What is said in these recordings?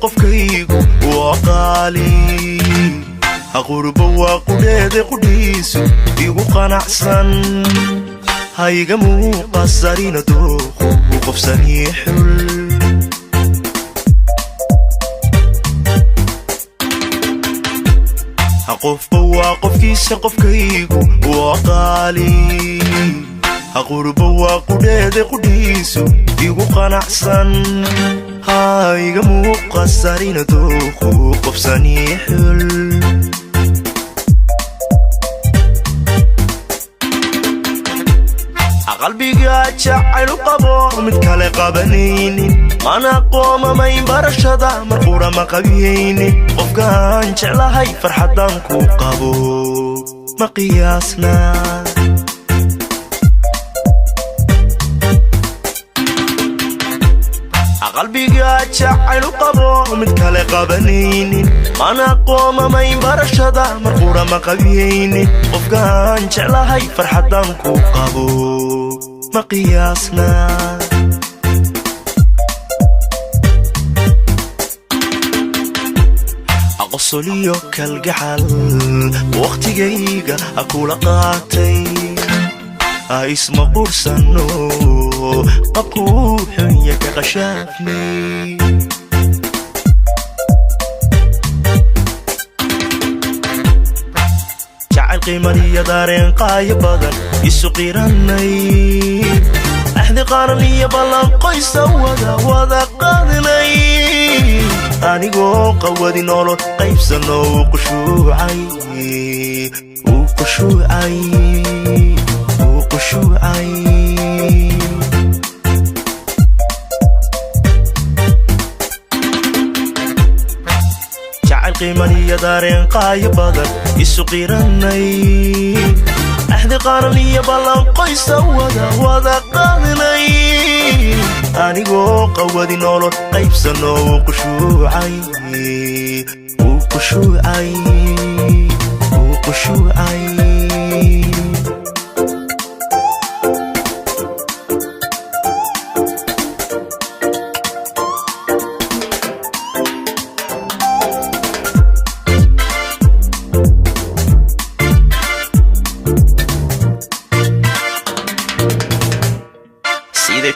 qofkaygu waa qaali aqurbo waa qudheede qudhiisu igu qanacsan hayga muuqasarina dooqu qofsanii xul qofba waa qofkiisa qofkaygu waa qaali aqurbo waa qudheede qudhiisu igu qanacsan hayga muuqasarina dooqu qofsanii xul qalbiga jacayl u qabo mid kale qabanaynin mana qoomamayn barashada marqura ma qabiyaynin qofkaan jeclahay farxadan ku qabo ma qiyaasna qalbiga jacayl u qabo mid kale qabanaynin mana qoomamayn barashada marqura ma qabiyaynin qofkaan jeclahay farxadan ku qabo ma qiyaasna aqosoliyo kalgacal waqtigayga akula qaatay isma qursano qabkuu xunya ka qashaafnay jacayl qiimaniyo daareen qaayo badan isu qiranay axdi qaran iyo ballan qoysa wada qaadinay anigoo qawadi nolol qaybsano uu qushuucay jacayl qiimaniyo daareen qaayo badan isu qiranay axdi qaran iyo ballan qoysa wada qaadinay anigoo qawadi nolol qaybsano uu qushuucay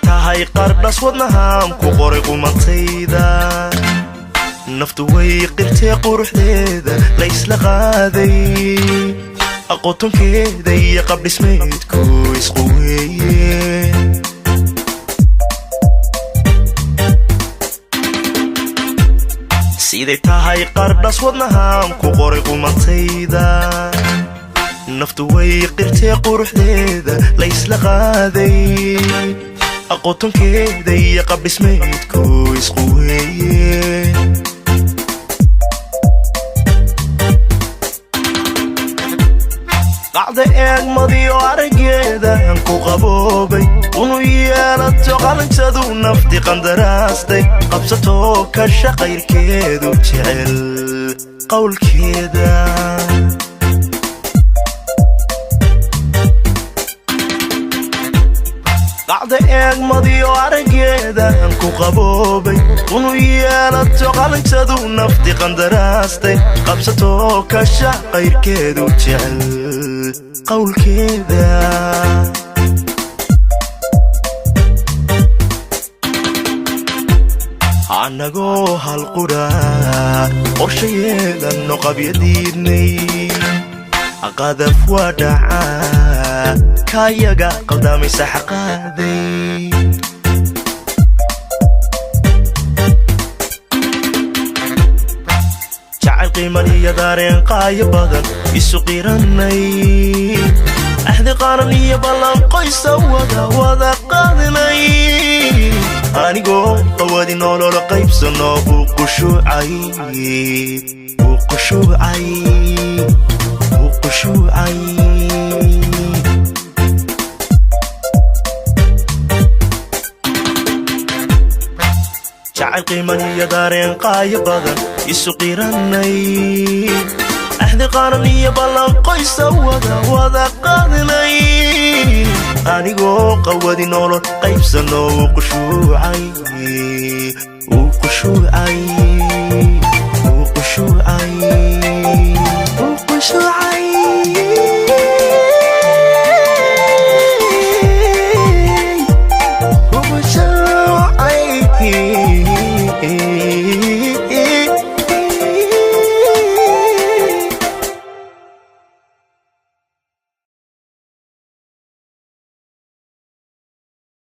tahay qardhas wadnahaan ku qoray qumantayda naftu way qirtee quruxdeeda la isla qaaday aqoontonkeeda iyo qabdhismeedku isqu weeye siday tahay qardhas wadnahaan ku qoray qumantayda naftu way qirtee quruxdeeda la isla qaaday aqoontonkeeda iyo qabdhismeedku isqu weeye qacda eegmadiyo araggeedaan ku qaboobay unu yeelato qalintadu nafti qandaraastay qabsatoo ka shaqayrkeedu jecel qowlkeeda qacda eegmadiyo araggeedaan ku qaboobay unu yeelato qalintadu nafti qandaraastay qabsatoo ka shaqayrkeedu jecel qowlkeeda anagoo hal qudha qorsha yeelanno qabyadiidnay qadaf waa dhacaa kayaga qaldamaysa xaqaaday jacayl qiimaniyo daareen qaayo badan isu qiranay axdi qaran iyo ballan qoysa wada qaadinay anigoo qawadi nolol qaybsano uu qushuucay jacayl qiiman iyo daareen qaayo badan isu qiranay axdi qaran iyo ballan qoysa wada qaadnay anigoo qawadi nolol qaybsanoo uu qushuucay